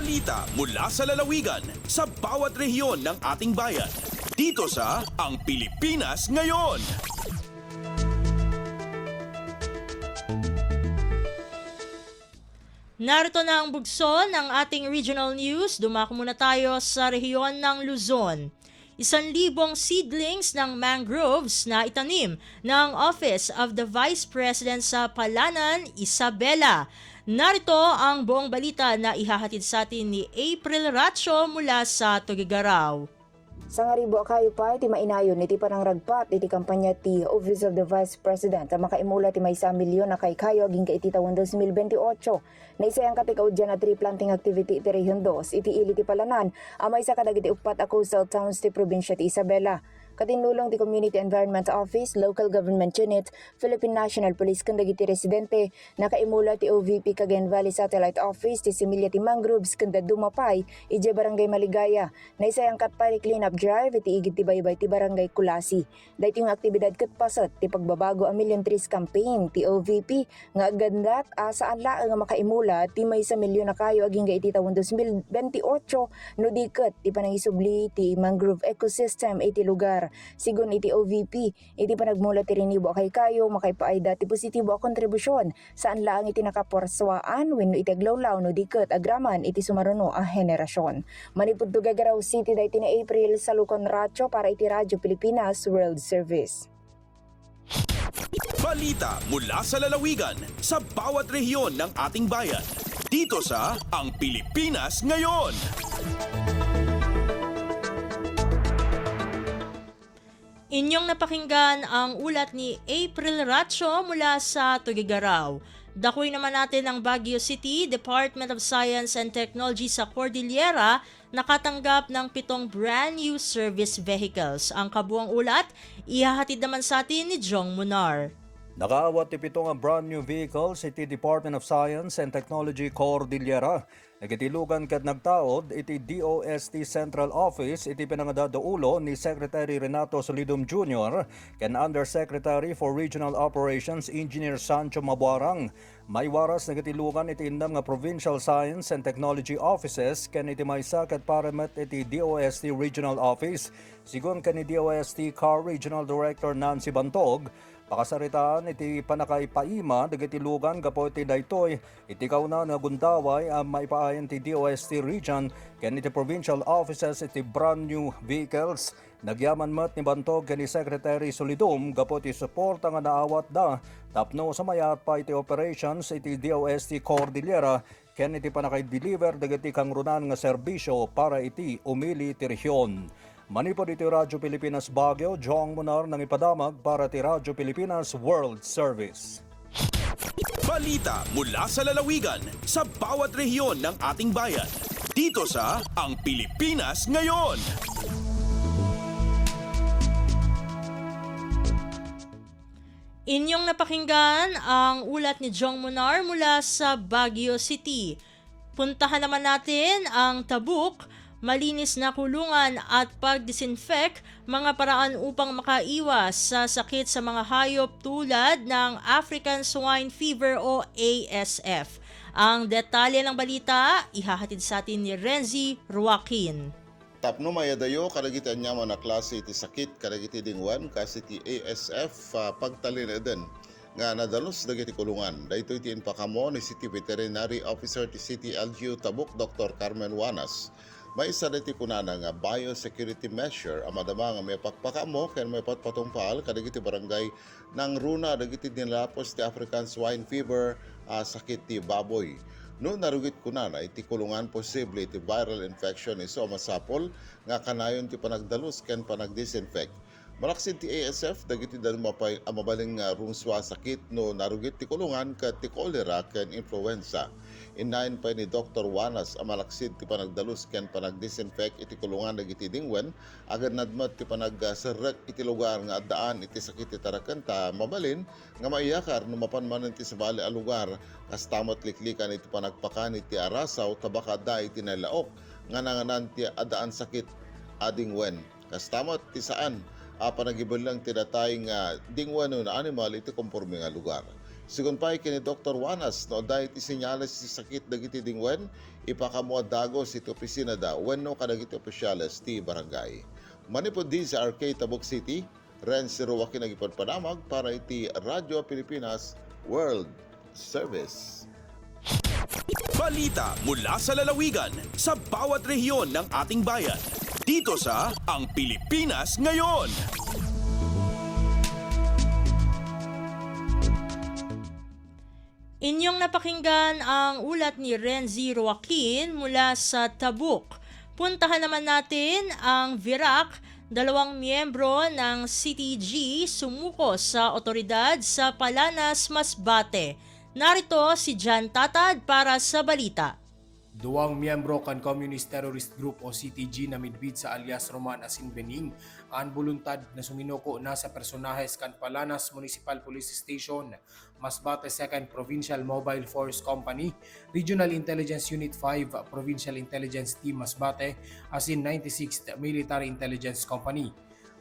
Balita mula sa lalawigan sa bawat rehiyon ng ating bayan. Dito sa Ang Pilipinas Ngayon. Narito na ang bugso ng ating regional news. Dumako muna tayo sa rehiyon ng Luzon. 1,000 seedlings ng mangroves na itanim ng Office of the Vice President sa Palanan, Isabela. Narito ang buong balita na ihahatid sa atin ni April Racho mula sa Tuguegarao. Sa ngaribo kayo pa, iti mainayon iti parang ragpat iti kampanya ti Office of the Vice President sa makaimula ti may 1 milyon na kay kayo aging iti taon 2028. Na isa ang katikaw dyan na tree planting activity iti Region 2, iti ili ti Palanan, amay sa kadagiti upat a coastal towns ti probinsya ti Isabela. Katinulong ti Community Environment Office, Local Government Unit, Philippine National Police kandagiti residente, nakaimula ti OVP Cagayan Valley Satellite Office, ti Similya ti Mangroves kanda Dumapay, ije Barangay Maligaya. Na isayang katpari cleanup drive, iti igid ti baybay ti Barangay Kulasi. Dahil yung aktibidad katpasat, ti pagbabago a Million Trees Campaign, ti OVP, nga agandat, saan laang nga makaimula, ti may 1 milyon na kayo aging iti taon 2028, no diket, ti panangisubli, ti mangrove ecosystem, iti lugar. Sigun iti OVP, iti panagmula ti rinibo kay kayo, makaipaay dati positibo a kontribusyon, saan laang iti nakaporswaan, wenno iti aglawlaw no diket agraman iti sumaruno a henerasyon. Manipud Tuguegarao City dahiti na April sa Lucon Racho para iti Radyo Pilipinas World Service. Balita mula sa lalawigan sa bawat rehiyon ng ating bayan. Dito sa Ang Pilipinas Ngayon. Inyong napakinggan ang ulat ni April Racho mula sa Tuguegarao. Dakuy naman natin ang Baguio City, Department of Science and Technology sa Cordillera, nakatanggap ng 7 brand new service vehicles. Ang kabuang ulat, ihahatid naman sa atin ni Jong Munar. Nakaawat ti 7 ang brand new vehicles iti Department of Science and Technology Cordillera. Nagitilugan kat nagtaod iti DOST Central Office iti pinangadadaulo ni Secretary Renato Solidum Jr. ken Undersecretary for Regional Operations Engineer Sancho Mabuarang. May waras nagitilugan iti indam nga Provincial Science and Technology Offices ken iti maysa ket paramet iti DOST Regional Office. Sigon ken ni DOST Car Regional Director Nancy Bantog, pakasaritaan iti panakaipaima dagiti lugan gapo iti daytoy iti kauna nga gundaway ang maipaayan ti DOST region ken iti provincial offices iti brand new vehicles. Nagyaman mat ni Bantog ken ni Secretary Solidum gapo iti suporta nga naawat da tapno sa mayat pa iti operations iti DOST Cordillera ken iti panakay-deliver dagiti kangrunan nga serbisyo para iti umili ti rehiyon. Manipod iti Radyo Pilipinas Baguio, Jong Munar nang ipadamag para ti Radyo Pilipinas World Service. Balita mula sa lalawigan sa bawat rehiyon ng ating bayan. Dito sa Ang Pilipinas Ngayon. Inyong napakinggan ang ulat ni Jong Munar mula sa Baguio City. Puntahan naman natin ang Tabuk, malinis na kulungan at pag-disinfect, mga paraan upang makaiwas sa sakit sa mga hayop tulad ng African Swine Fever o ASF. Ang detalye ng balita, ihahatid sa atin ni Renzi Ruakin. Tapno mayadayo karagitan niya na klase iti sakit karagiti dingwan kasi ti ASF pagtalin eden nga nadalos dagiti kulungan. Daytoy ti inpakamo ni City Veterinary Officer ti City LGU Tabuk Dr. Carmen Wanas. May isa rin kunana nga biosecurity measure ang madama nga may pakpakamo kaya may patpatungpal kadagiti barangay ng runa dagiti nilapos ti African Swine Fever sakit ti baboy. No narugit kunana iti kulungan posible iti viral infection iso masapol nga kanayon ti panagdalus ken panagdisinfect. Malaksid ti ASF dagiti dalmapay amabaling rungswa sakit no narugit ti kulungan ket ti cholera ken influenza. Inayon pa ni Dr. Wanas ang malaksid ti panagdalus ken panagdisinfect iti kulungan dagiti dingwen agar nadmat ti panagserrek iti lugar nga addaan iti sakit ti tarakenta mabalin nga maiyakar no mapanmanen ti sabali a lugar kas tamot liklikan iti panagpakan iti arasaw tabaka da iti nalaok nga nanganan ti addaan sakit adingwen kas tamot ti saan panagiban lang tinatay nga dingwan na animal iti komporme nga lugar. Sigun pa kini Dr. Wanas no dahil isinyalas si sakit dagiti dingwen ipakamuad dago si opisina da wenno kadagiti opisyales ti barangay. Manipod din sa RK Tabuk City, Renz Ruwaki nagipagpanamag para iti Radyo Pilipinas World Service. Balita mula sa lalawigan sa bawat rehiyon ng ating bayan. Dito sa Ang Pilipinas Ngayon. Inyong napakinggan ang ulat ni Renzi Joaquin mula sa Tabuk. Puntahan naman natin ang Virac. 2 miyembro ng CTG sumuko sa otoridad sa Palanas, Masbate. Narito si Jan Tatad para sa balita. 2 miyembro kan Communist Terrorist Group o CTG na midbid sa alias Roman Asinbening ang voluntad na suminuko na sa personahes kan Palanas Municipal Police Station, Masbate 2nd Provincial Mobile Force Company, Regional Intelligence Unit 5 Provincial Intelligence Team Masbate as in 96th Military Intelligence Company.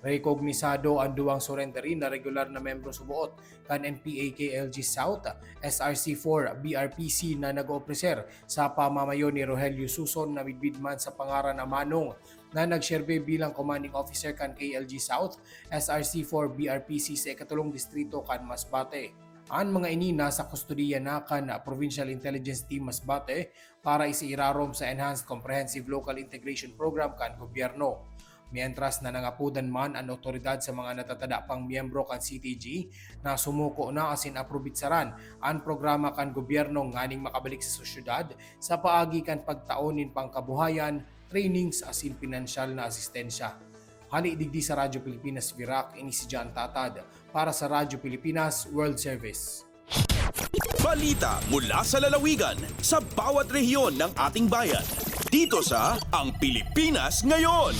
Rekognisado ang 2 surrenderin na regular na membro subuot kan NPA-KLG South, SRC-4 BRPC na nag-opreser sa pamamayo ni Rogelio Suson na midbidman sa pangaran na Manong na nagserbe bilang commanding officer kan KLG South, SRC-4 BRPC sa ikatulong distrito kan Masbate. Ang mga ini nasa kustodiya na kan Provincial Intelligence Team Masbate para isiirarom sa Enhanced Comprehensive Local Integration Program kan gobyerno. Mientras na nangapudan man ang otoridad sa mga natatada pang miyembro kan CTG na sumuko na asin aprobitsaran ang programa kan gobyerno nganing makabalik sa sosyudad sa paagi kan pagtaonin pang kabuhayan, trainings asin pinansyal na asistensya. Hani digdi sa Radyo Pilipinas Virac, ini si Jan Tatad para sa Radyo Pilipinas World Service. Balita mula sa lalawigan sa bawat rehiyon ng ating bayan. Dito sa Ang Pilipinas Ngayon.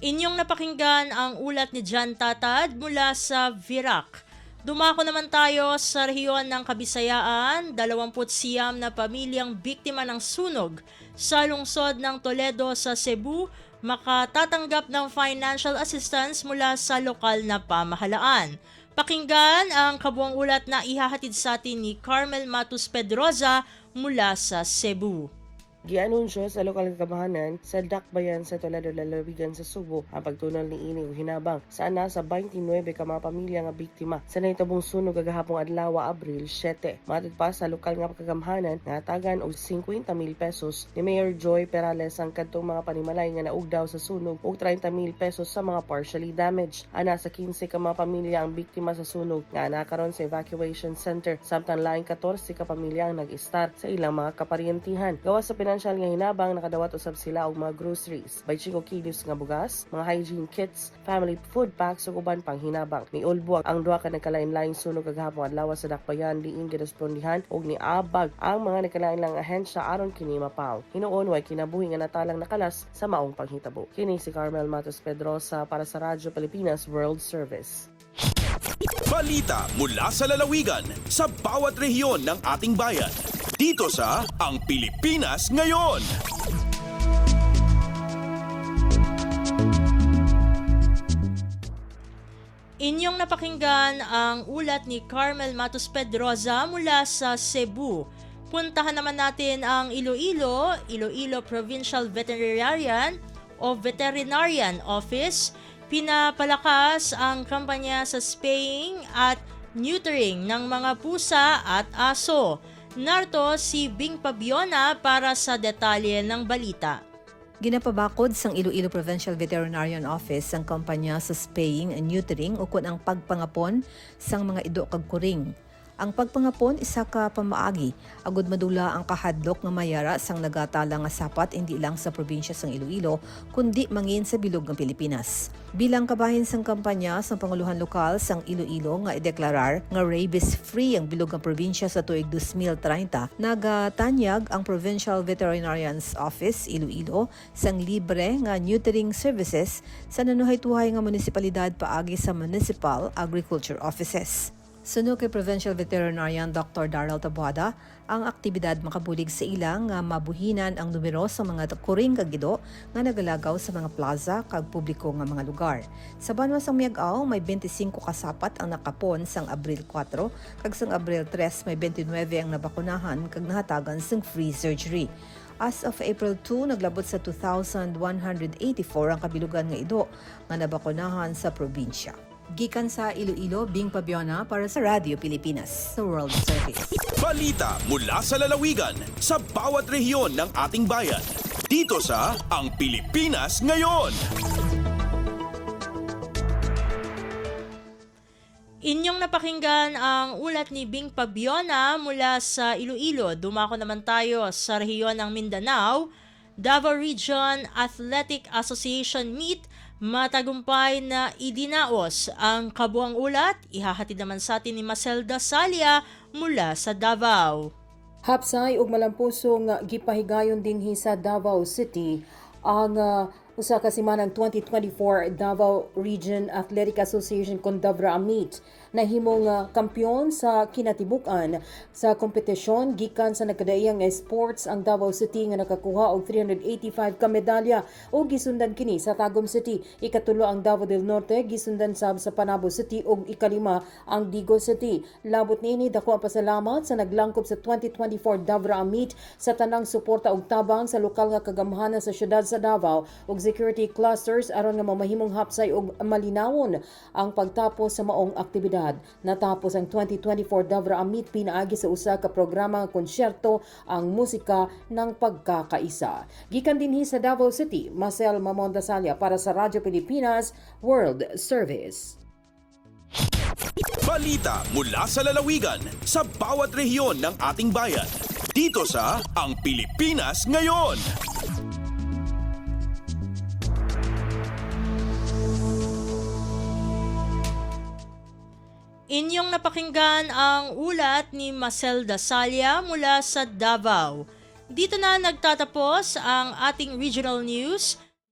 Inyong napakinggan ang ulat ni Jan Tatad mula sa Virac. Dumako naman tayo sa rehiyon ng Kabisayaan, 29 na pamilyang biktima ng sunog sa lungsod ng Toledo sa Cebu makatatanggap ng financial assistance mula sa lokal na pamahalaan. Pakinggan ang kabuang ulat na ihahatid sa atin ni Carmel Matus Pedroza mula sa Cebu. Gianunsyo sa lokal nga kamahanan sa Dakbayan sa Toledo, lalawigan sa Subo ang pagtunol ni ini hinabang sa ana sa 29 ka mga pamilya nga biktima sa nahitabong sunog kagahapong adlaw Abril 7. Matod pa sa lokal nga pagkakamahanan nga tagan og 50,000 pesos ni Mayor Joy Perales ang kadtong mga panimalay nga naugdaw sa sunog ug 30,000 pesos sa mga partially damaged. Ana sa 15 ka mga pamilya ang biktima sa sunog nga nakaron sa evacuation center samtang laing 14 ka pamilya ang nag-istar sa ilang mga kaparyentihan. Gawas sa financial nga hinabang nakadawat usab sila og mga groceries, 25 kilos nga bugas, mga hygiene kits, family food packs ug uban pang hinabang. Miulbo ang duha ka nagkalain-laing sunog kagahapon adlaw sa Dakbayan diin girespondihan og niabag ang mga nagkalain-laing ahensya aron kini mapaw. Hinuon way kinabuhi nga natalang nakalas sa maong panghitabo. Kini si Carmel Matos Pedroza para sa Radyo Pilipinas World Service. Balita mula sa lalawigan sa bawat rehiyon ng ating bayan. Dito sa Ang Pilipinas Ngayon. Inyong napakinggan ang ulat ni Carmel Matus Pedroza mula sa Cebu. Puntahan naman natin ang Iloilo Provincial Veterinarian Office. Pinapalakas ang kampanya sa spaying at neutering ng mga pusa at aso. Narto si Bing Pabiona para sa detalye ng balita. Ginapabakod sang Iloilo Provincial Veterinarian Office ang kampanya sa spaying and neutering ukon ang pagpangapon sang mga ido kag kuring. Ang pagpangapon isa ka pamaagi agud madula ang kahadlok nga mayara sang nagatala nga sapat hindi lang sa probinsya sang Iloilo kundi mangin sa bilog ng Pilipinas. Bilang kabahin sang kampanya sang panguluhan lokal sang Iloilo nga ideklarar nga rabies-free ang bilog ng probinsya sa tuig 2030, nagatanyag ang Provincial Veterinarian's Office Iloilo sang libre nga neutering services sa nanuhay-tuhay nga munisipalidad paagi sa municipal agriculture offices. Suno kay Provincial Veterinarian Dr. Darrell Taboada, ang aktibidad makabulig sa ilang nga mabuhinan ang numero sa mga kuring kagido nga nagalagaw sa mga plaza kag publiko nga mga lugar. Sa banwa sang Miag-aw, may 25 kasapat ang nakapon sang Abril 4 kag sang Abril 3 may 29 ang nabakunahan kag nahatagan sang free surgery. As of April 2, naglabot sa 2,184 ang kabilugan nga ido nga nabakunahan sa probinsya. Gikan sa Iloilo, Bing Pabiona para sa Radio Pilipinas, sa World Service. Balita mula sa lalawigan sa bawat rehiyon ng ating bayan. Dito sa Ang Pilipinas Ngayon. Inyong napakinggan ang ulat ni Bing Pabiona mula sa Iloilo. Dumako naman tayo sa rehiyon ng Mindanao. Davao Region Athletic Association Meet, matagumpay na idinaos ang kabuang ulat. Ihahatid naman sa atin ni Maselda Salia mula sa Davao. Hapsay ug malampusong gipahigayon dinhi sa Davao City ang usa ka semanang 2024 Davao Region Athletic Association Condavra Meet nahimong kampiyon sa kinatibukan sa kompetisyon gikan sa nagkadaiyang sports ang Davao City nga nakakuha og 385 ka medalya ug gisundan kini sa Tagum City. Ikatulo ang Davao del Norte, gisundan sab sa Panabo City ug ikalima ang Digos City. Labot niini dako ang pasalamat sa naglangkob sa 2024 Davao Meet sa tanang suporta ug tabang sa lokal nga kagamhanan sa syudad sa Davao ug security clusters aron nga mamahimong hapsay ug malinawon ang pagtapos sa maong aktibidad. Natapos ang 2024 Davao Meet pinaagi sa usa ka programa nga konsyerto ang musika ng pagkakaisa. Gikan dinhi sa Davao City, Marcel Mamonda Salia para sa Radyo Pilipinas World Service. Balita mula sa lalawigan sa bawat rehiyon ng ating bayan. Dito sa Ang Pilipinas Ngayon. Inyong napakinggan ang ulat ni Maselda Salia mula sa Davao. Dito na nagtatapos ang ating regional news.